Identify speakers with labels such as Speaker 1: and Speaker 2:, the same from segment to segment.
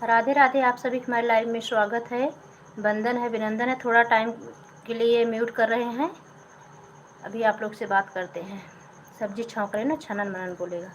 Speaker 1: राधे राधे। आप सभी हमारे लाइव में स्वागत है। वंदन है, अभिनंदन है। थोड़ा टाइम के लिए म्यूट कर रहे हैं, अभी आप लोग से बात करते हैं। सब्जी छौंक रहे ना, छनन मनन बोलेगा।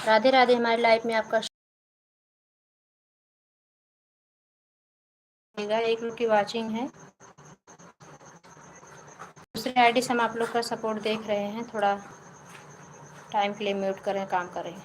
Speaker 1: राधे राधे। हमारे लाइव में आपका एक लोग की वाचिंग है, दूसरे आईडी से हम आप लोग का सपोर्ट देख रहे हैं। थोड़ा टाइम के लिए म्यूट करें, काम करें।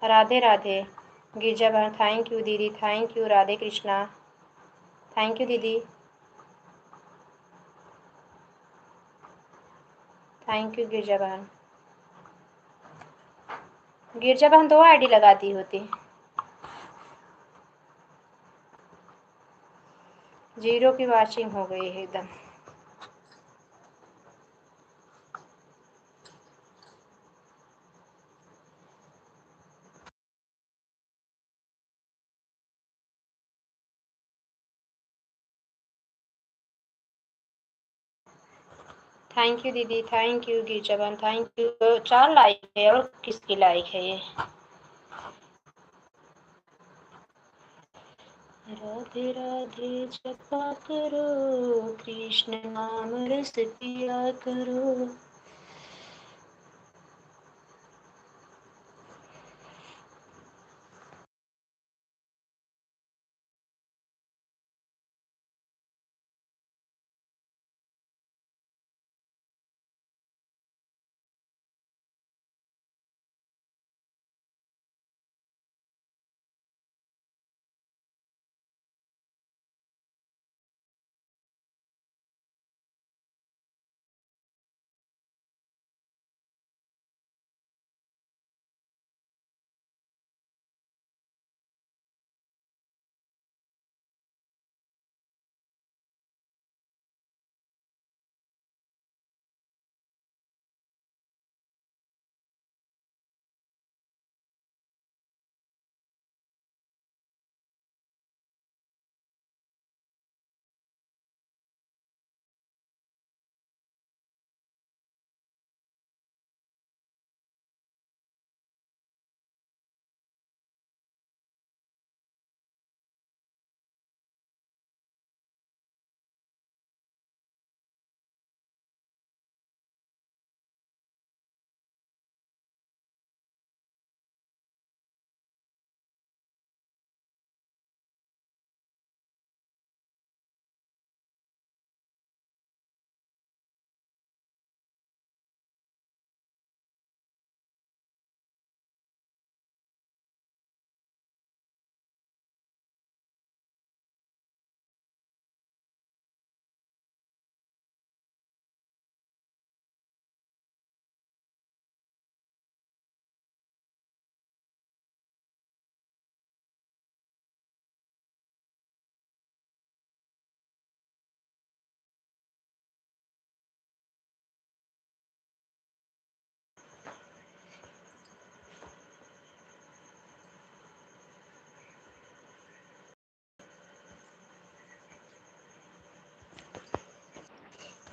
Speaker 1: राधे राधे। गिरजा बहन थैंक यू दीदी, thank you. Radhe Krishna, thank you दीदी, थैंक यू गिरजा बहन। गिरजा बहन 2 आईडी लगाती होती। 0 की वॉचिंग हो गई है एकदम। थैंक यू दीदी, थैंक यू गिरजा बहन, थैंक यू। 4 लाइक है, और किसकी लाइक है ये? राधे राधे जपा करो, कृष्ण नाम रस पिया करो।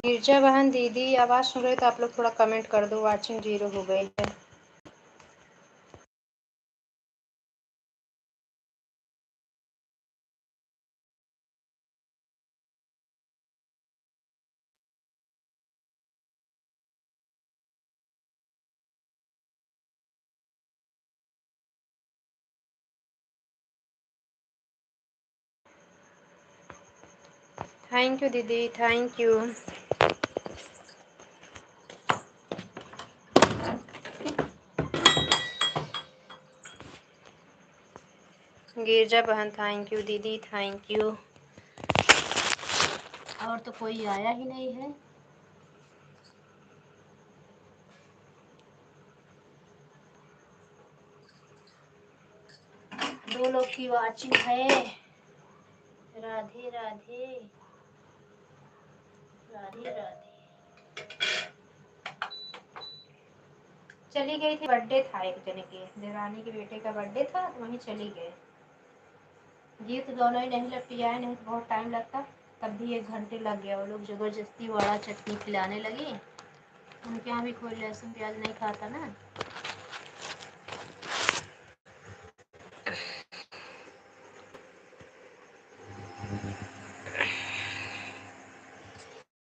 Speaker 1: गिरजा बहन दीदी आवाज़ सुन रहे तो आप लोग थोड़ा कमेंट कर दो, वॉचिंग 0 हो गई है। थैंक यू दीदी, थैंक यू। गिरजा बहन थैंक यू दीदी, थैंक यू। और तो कोई आया ही नहीं है। 2 लोग की वॉचिंग है। राधे राधे, राधे राधे। चली गई थी, बर्थडे था एक जने के, देवरानी के बेटे का बर्थडे था, तो वहीं चली गए। गिफ्ट दोनों ही नहीं लग आए, नहीं तो बहुत टाइम लगता। तब भी 1 घंटे लग गया। वो लोग ज़बरदस्ती वड़ा चटनी खिलाने लगी। उनके यहाँ भी कोई लहसुन प्याज नहीं खाता ना।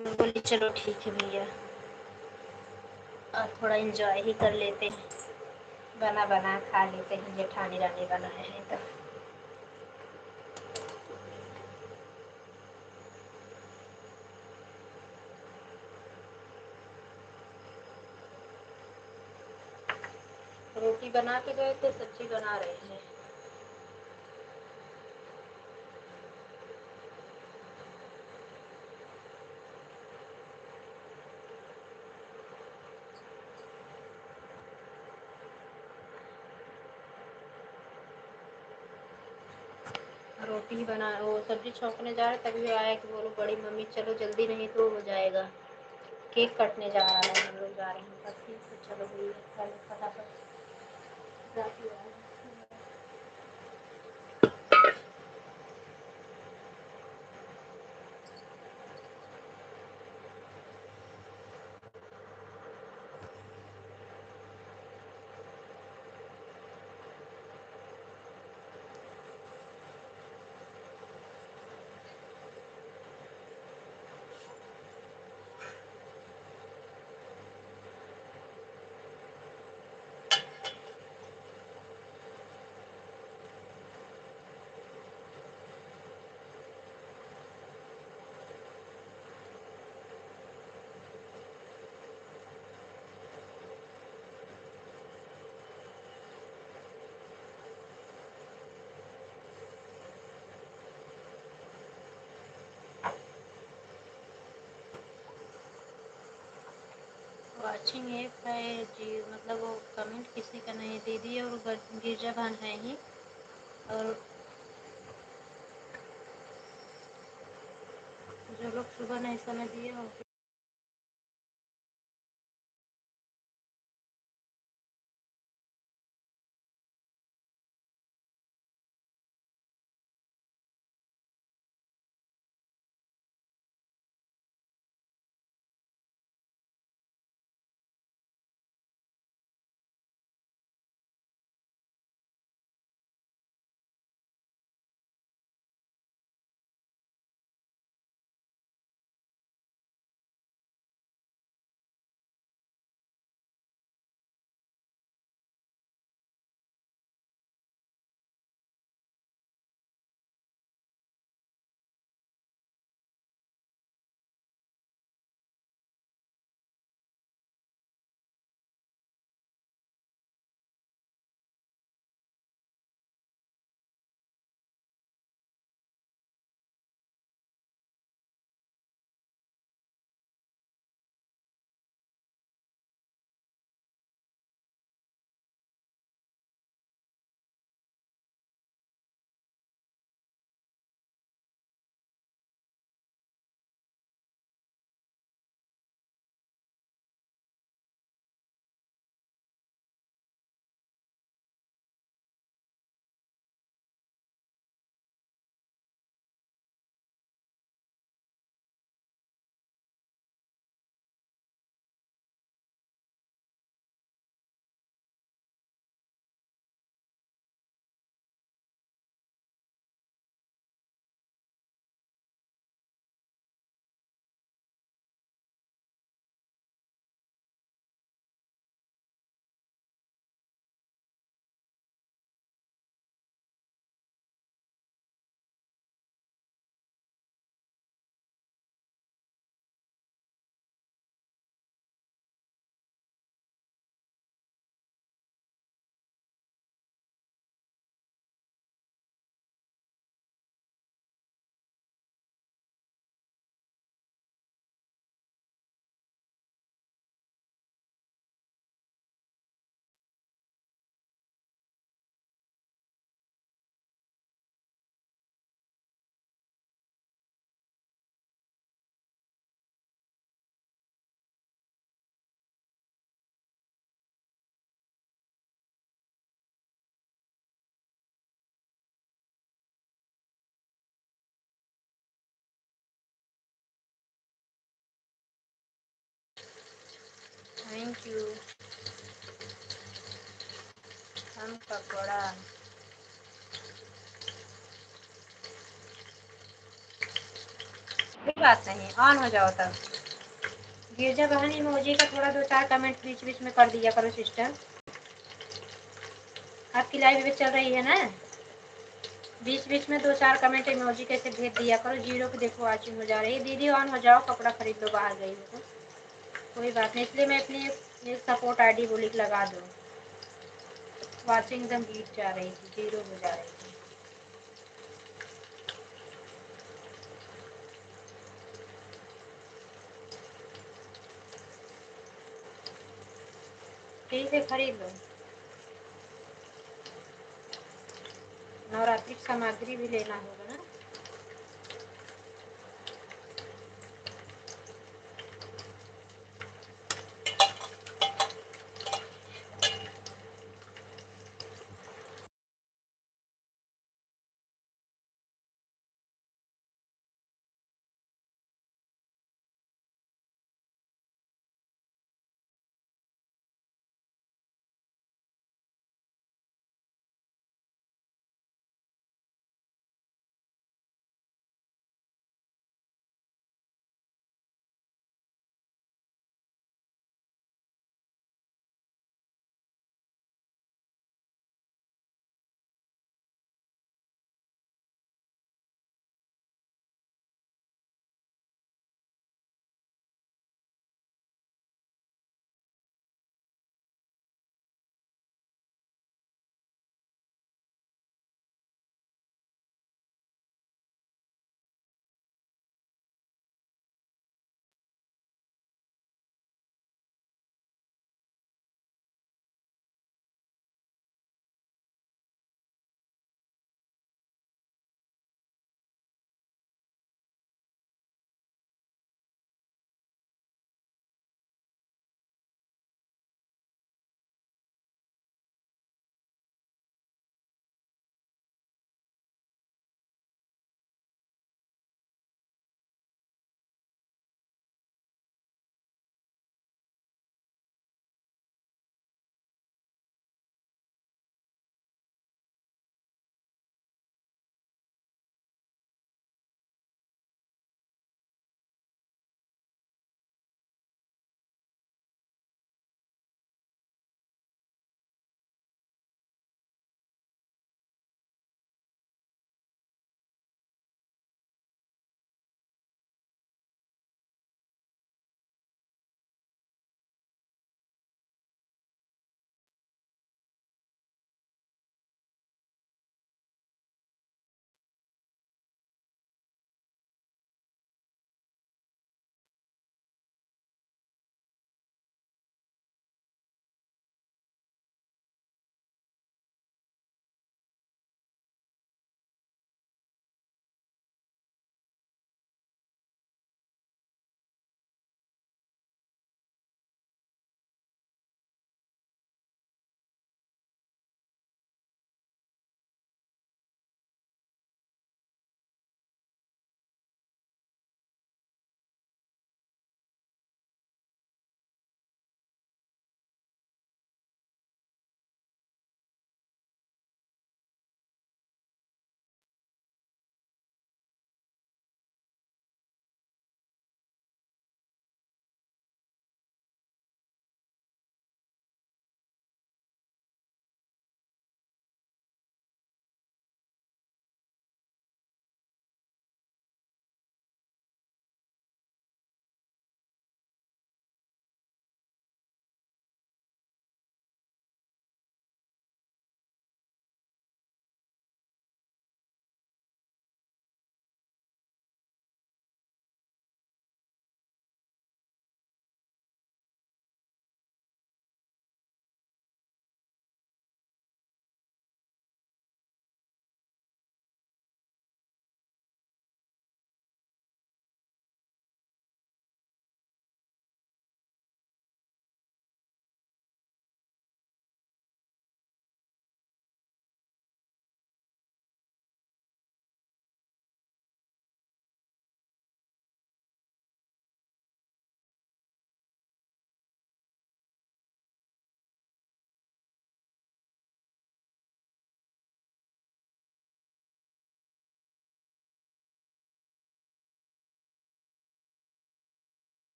Speaker 1: बोली चलो ठीक है भैया, और थोड़ा इंजॉय ही कर लेते हैं, बना बना खा लेते हैं, जेठानी रानी बनाए हैं तो। रोटी बना के गए थे, सब्जी बना रहे हैं। रोटी ही बना, वो सब्जी छौंकने जा रहे तभी आया कि बोलो बड़ी मम्मी चलो जल्दी, नहीं तो हो जाएगा, केक कटने जा रहा है, हम लोग जा रहे हैं। तब ठीक है, चलो भैया फटाफट जाके आए। वाचिंग ऐप है जी, मतलब वो कमेंट किसी का नहीं, दीदी और गिरजा बहन है ही। और जो लोग सुबह नहीं समय दिए हो, थैंक यू। हम पकौड़ा, कोई बात नहीं, ऑन हो जाओ तब। गिरजा बहन इमोजी का थोड़ा 2-4 कमेंट बीच बीच में कर दिया करो सिस्टर। आपकी लाइव भी चल रही है ना, बीच बीच में 2-4 कमेंट इमोजी कैसे भेज दिया करो। जीरो पे देखो वाचिंग हो जा रही है। दीदी ऑन हो जाओ, कपड़ा खरीद लो, बाहर गई हो तो। कोई बात नहीं, इसलिए मैं अपनी एक सपोर्ट आईडी बोली लगा दूँ। वाचिंग एकदम गिर जा रही थी, 0 हो जा रही थी। ठीक है, खरीद लो। नवरात्रि की सामग्री भी लेना होगा ना।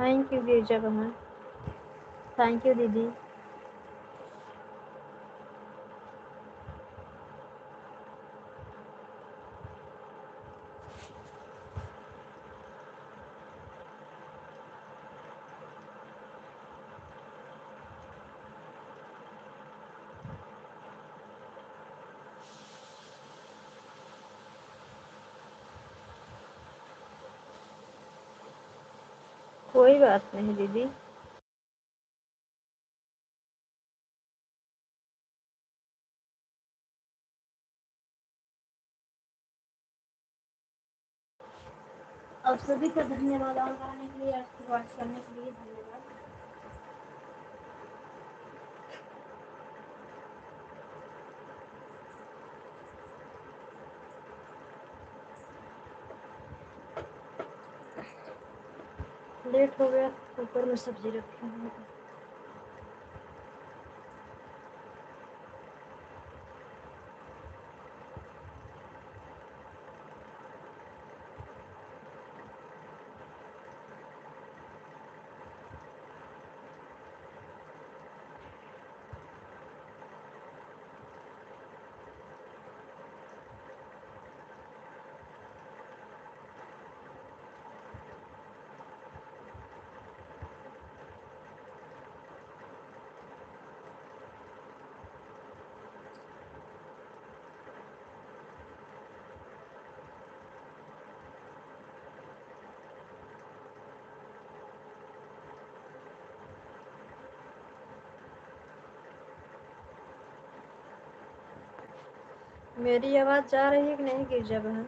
Speaker 1: थैंक यू गिरजा बहन। थैंक यू दीदी। कोई बात नहीं दीदी। आप सभी का धन्यवाद ऑन करने के लिए, आपकी बात करने के लिए धन्यवाद। लेट हो गया, कुकर में सब्जी रखी हुई है। मेरी आवाज़ जा रही है कि नहीं गिरजा बहन?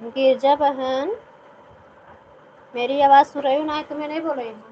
Speaker 1: गिरजा बहन, मेरी आवाज़ सुन रही हो ना? तुम्हें नहीं बोल रही हूँ।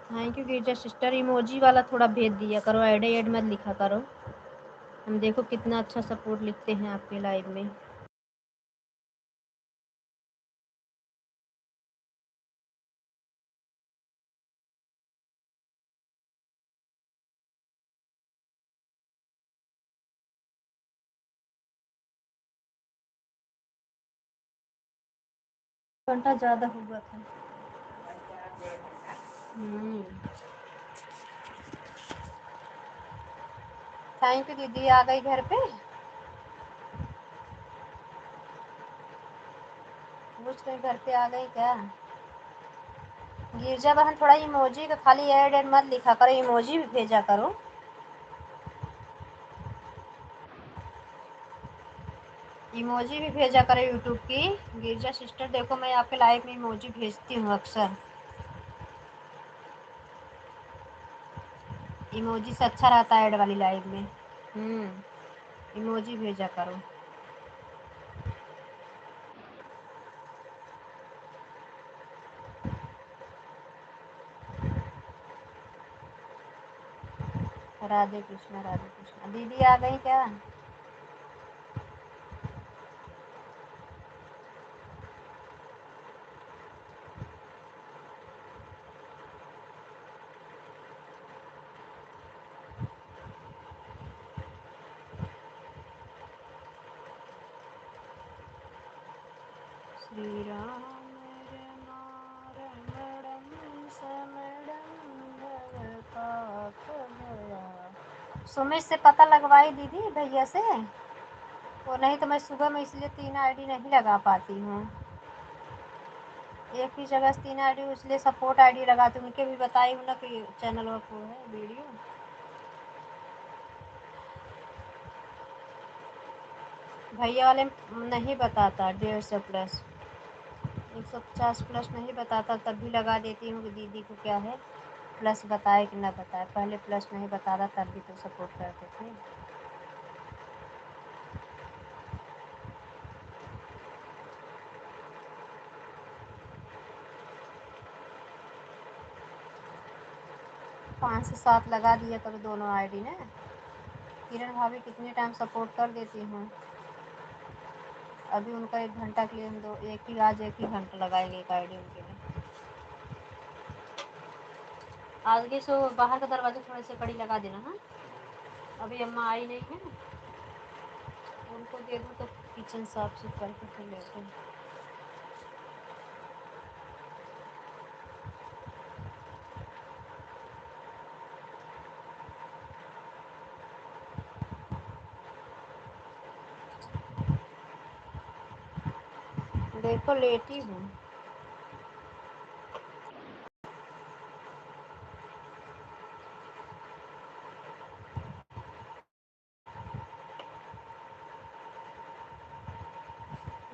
Speaker 1: Thank you Girja sister. Emoji वाला थोड़ा भेज दिया करो, ऐड मत लिखा करो। हम देखो कितना अच्छा सपोर्ट लिखते हैं आपके लाइव में। घंटा ज़्यादा हुआ था। थैंक यू दीदी, आ गई घर पे। पूछ रही घर पे आ गई क्या? गिरजा बहन थोड़ा इमोजी का खाली ऐड मत लिखा करो, इमोजी भी भेजा करो। इमोजी भी भेजा करो यूट्यूब की। गिरजा सिस्टर देखो, मैं आपके लाइव में इमोजी भेजती हूँ अक्सर। इमोजी से अच्छा रहता है ऐड वाली लाइव में। इमोजी भेजा करो। राधे कृष्णा राधे कृष्णा। दीदी आ गई क्या? श्री राम सुमित से पता लगवाई दीदी भैया से। वो नहीं तो मैं सुबह में इसलिए 3 आईडी नहीं लगा पाती हूँ। एक ही जगह से 3 आईडी, इसलिए सपोर्ट आईडी लगाती हूँ। उनके भी बताई हूँ ना कि चैनल वो है वीडियो। भैया वाले नहीं बताता 150 प्लस, 150 प्लस नहीं बताता, तब भी लगा देती हूँ कि दीदी को क्या है प्लस बताए कि ना बताए। पहले प्लस नहीं बताता तब भी तो सपोर्ट करते थे। पाँच से 7 लगा दिया करो दोनों आईडी ने। किरण भाभी कितने टाइम सपोर्ट कर देती हूँ। अभी उनका 1 घंटा के लिए हम आज एक ही घंटा लगाएंगे एक आईडी उनके लिए। आगे से बाहर का दरवाजा थोड़े से कड़ी लगा देना। हाँ, अभी अम्मा आई नहीं है, उनको दे दूँ तो किचन साफ सुफ करके फिर लेते हैं। देखो लेटी हूँ।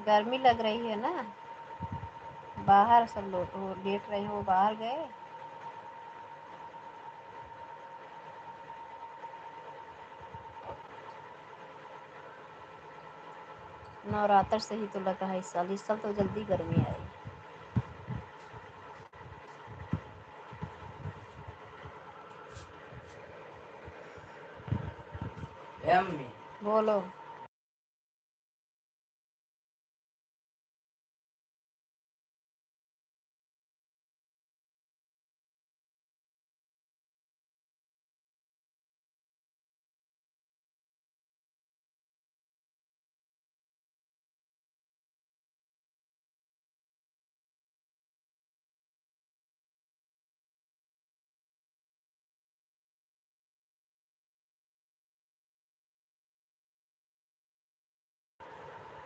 Speaker 1: गर्मी लग रही है ना, बाहर सब लोग वो लेट रहे हैं, वो बाहर गए। नवरात्र से ही तो लगा है इस साल तो जल्दी गर्मी आई। बोलो।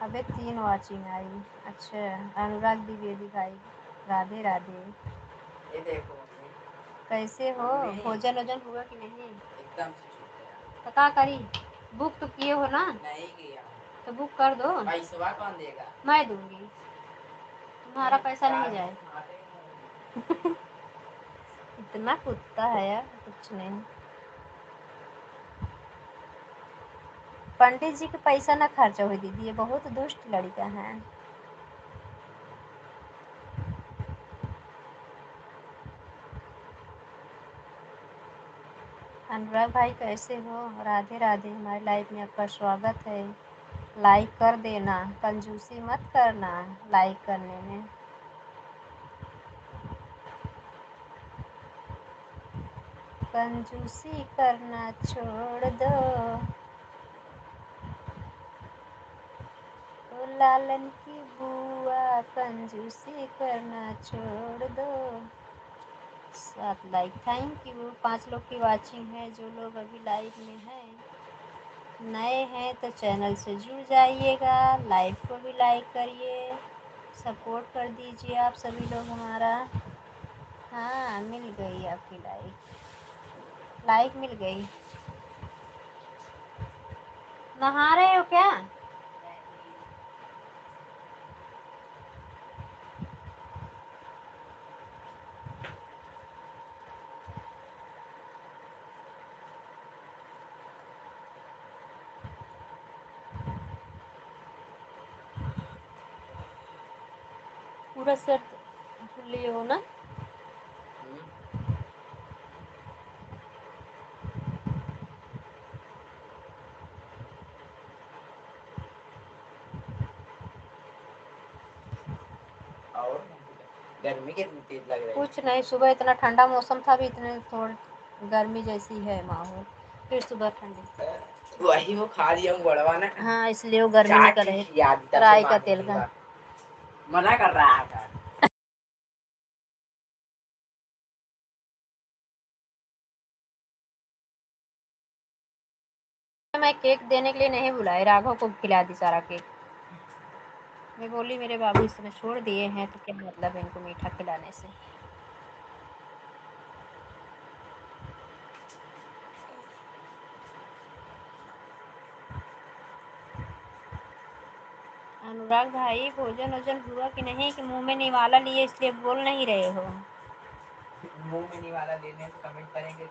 Speaker 1: अबे 3 वॉचिंग आई। अच्छा, अनुराग द्विवेदी भाई, राधे राधे। ये देखो कैसे हो, भोजन वोजन हुआ कि नहीं? एकदम तो क्या करी, बुक तो किए हो ना? नहीं किया। तो बुक कर दो। पैसा कौन देगा? मैं दूंगी, तुम्हारा पैसा नहीं जाए। इतना कुत्ता है यार, कुछ नहीं। पंडित जी के पैसा ना खर्चा हो दीदी, ये बहुत दुष्ट लड़का है। अनुराग भाई कैसे हो, राधे राधे। हमारी लाइफ में आपका स्वागत है। लाइक कर देना, कंजूसी मत करना लाइक करने में। कंजूसी करना छोड़ दो, ओ लालन की बुआ, कंजूसी करना छोड़ दो। 7 लाइक, थैंक यू। 5 लोग की वाचिंग है। जो लोग अभी लाइव में हैं, नए हैं तो चैनल से जुड़ जाइएगा, लाइव को भी लाइक करिए, सपोर्ट कर दीजिए आप सभी लोग हमारा। हाँ, मिल गई आपकी लाइक, लाइक मिल गई। नहा रहे हो क्या? पूरा शर्ट धुल लिए हो ना? और गर्मी कितनी तेज लग रही है? कुछ नहीं, सुबह इतना ठंडा मौसम था, भी इतने थोड़ी गर्मी जैसी है माहौल, फिर सुबह ठंडी। वही वो खा लिया हूँ बड़वा ने। हाँ, इसलिए वो गर्मी निकल रही है, राई का तेल का। मना कर रहा था। मैं केक देने के लिए नहीं बुलाई, राघव को खिला दी सारा केक। मैं बोली मेरे बाबू इस समय छोड़ दिए हैं तो क्या मतलब है इनको मीठा खिलाने से। अनुराग भाई, भोजन वोजन हुआ कि नहीं, कि मुंह में निवाला लिए इसलिए बोल नहीं रहे हो? मुंह में निवाला लेने से कमेंट करेंगे।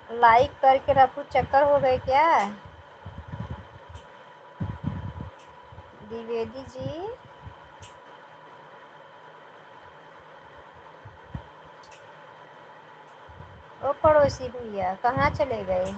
Speaker 1: लाइक करके रखो, चक्कर हो गए क्या द्विवेदी जी? ओ पड़ोसी भैया, कहाँ चले गए?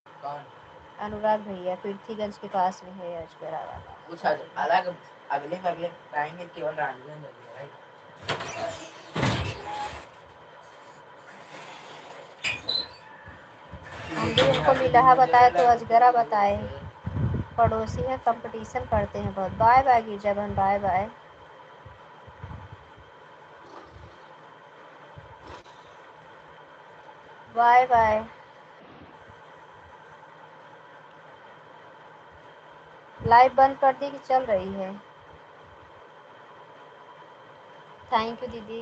Speaker 1: कौन? अनुराग भैया, पृथ्वीगंज के पास में है अजगरा वाला। कुछ अलग अगले अगले आएंगे, केवल रानीगंज है भाई। हम भी उनको मिलहा बताए तो अजगरा बताए। पड़ोसी है, कंपटीशन करते हैं बहुत। बाय बाय गिरजा बहन, bye bye. Bye bye. Live बंद कर दी कि चल रही है? थैंक यू दीदी,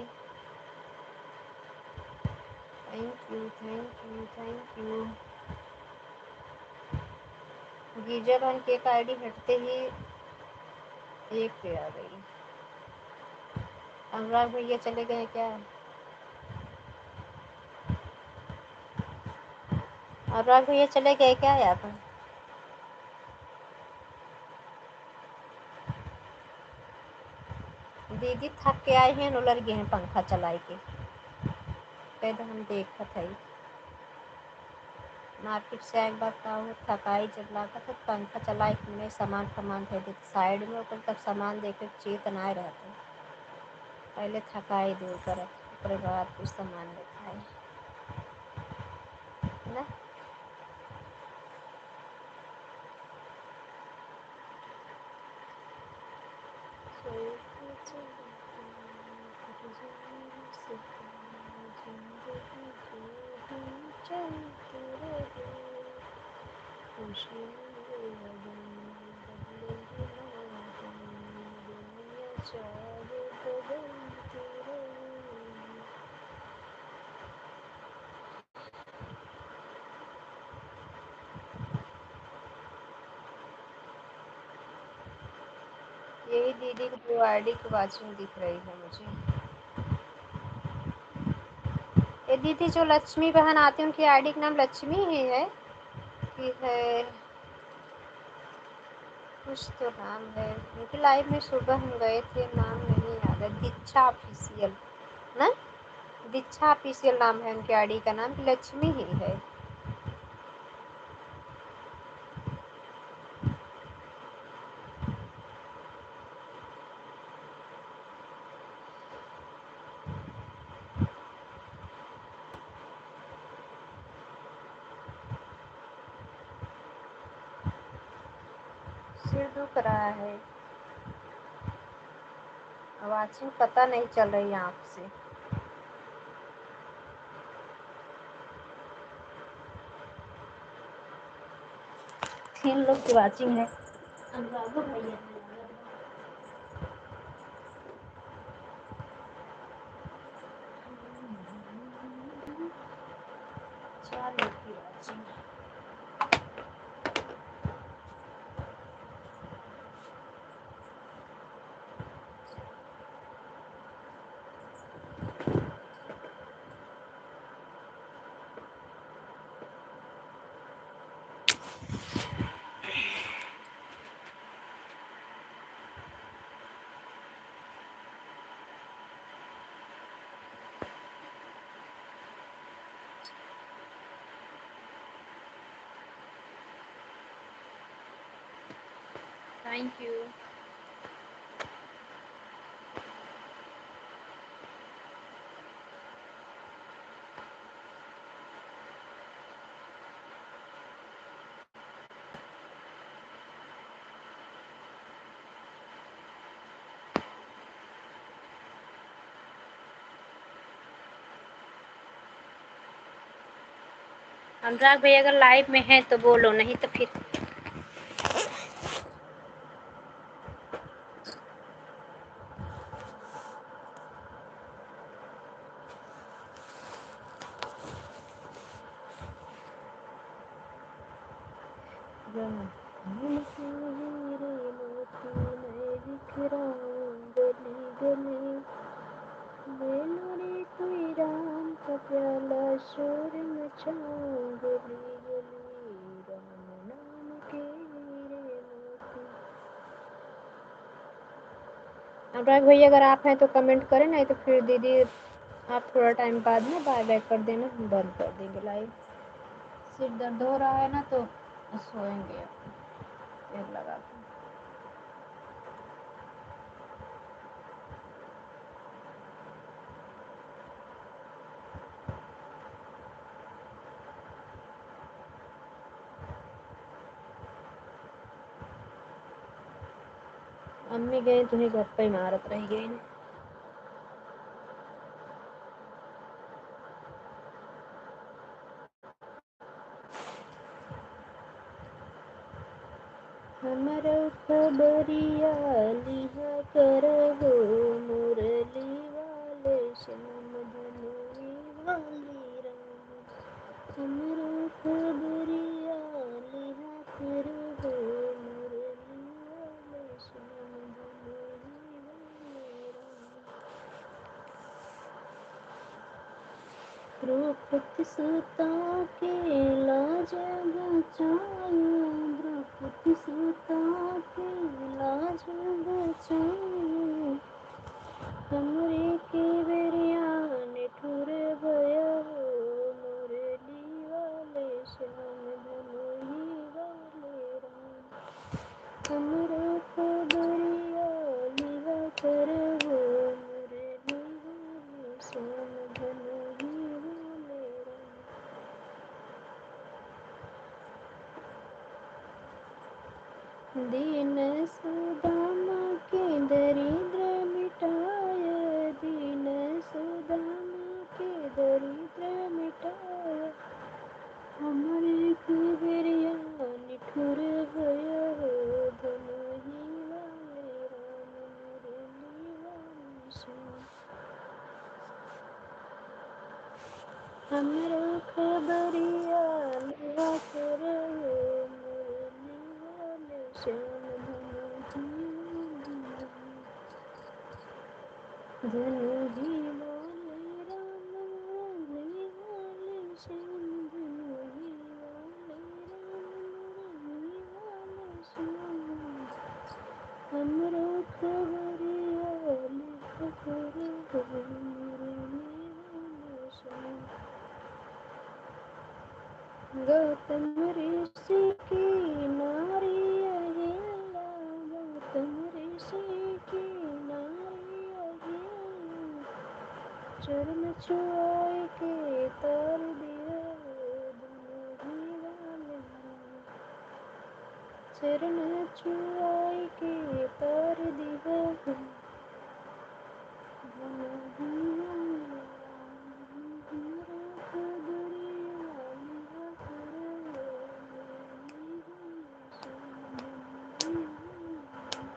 Speaker 1: thank you thank you thank you. Girja बहन की एक आईडी हटते ही एक पे आ गई। अनुराग भैया चले गए क्या? अनुराग भैया चले गए क्या यहाँ पर? दीदी थक के आए हैं, उलर गए हैं पंखा चलाई के। पहले हम देखा था मार्केट से एक बार का हो थकाई जब लागा तो पंखा चला के मैंने सामान थे देख साइड में ऊपर तक सामान देखे चेत ना रहते। पहले थकाई दूर कर उसके बाद कुछ सामान दिखाए ना। यही दीदी की जो आईडी की वाचिंग दिख रही है मुझे। ये दीदी जो लक्ष्मी बहन आती है उनकी आईडी का नाम लक्ष्मी ही है कि है कुछ तो नाम है। उनकी लाइव में सुबह हम गए थे, नाम नहीं याद है। दीक्षा ऑफिशियल ना, दीक्षा ऑफिशियल नाम है उनकी आईडी का नाम, लक्ष्मी ही है। सिर दुख रहा है, वाचिंग पता नहीं चल रही आँख से। 3 लोग की वाचिंग है। अनुराग भैया चार लोग की वाचिंग। Thank you. अनुराग भैया अगर लाइव में है तो बोलो, नहीं तो फिर अनुराग भैया अगर आप हैं तो कमेंट करें, नहीं तो फिर दीदी आप थोड़ा टाइम बाद में बाय बैक कर देना, हम बंद कर देंगे लाइव। सिर दर्द हो रहा है ना तो सोएंगे पेड़ लगा के। अम्मी गई तुम्हें घर पे इमारत रह गई। हमारा खबरिया लिहा करहो मुरली वाले श्याम धनुई वाली राम। हमारा खबरिया लिहा करहो मुरली वाले श्याम धनुई वाले राम। द्रौपदी सीता के लाज बचाया, द्रौपदी सीता के लाज बचाया। हमरे के बेरिया निठुर भयो मुरली वाले श्याम धनुई वाले राम। हमरा खबरिया लिहा करहो मुरली वाले श्याम धनुई वाले राम। दीन सुदामा के दरिद्र मिटाय, दीन सुदामा के दरिद्र मिटाय। हमरे खबरिया निठुर भयो धनुई वाले राम मुरली वाले श्याम। हमरो खबरिया लिहा करहो मुरली वाले श्याम धनुई वाले राम। धनुई वाले राम मुरली वाले श्याम धनुई वाले राम मुरली वाले श्याम। हमरो खबरिया लिहा करहो मुरली वाले श्याम। गौतम ऋषि की नारी अहिल्या, गौतम ऋषि की नारी अहिल्या। चरण छुआए के तार दिया धनुई वाले राम। चरण छुआए के तार दिया धनुई वाले राम। हमरा खबरिया लिहा करहो मुरली वाले श्याम धनुई वाले राम।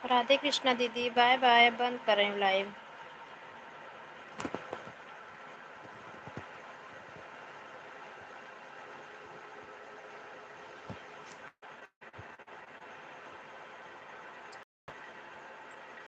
Speaker 1: राधे कृष्णा दीदी, बाय बाय, बंद करें लाइव।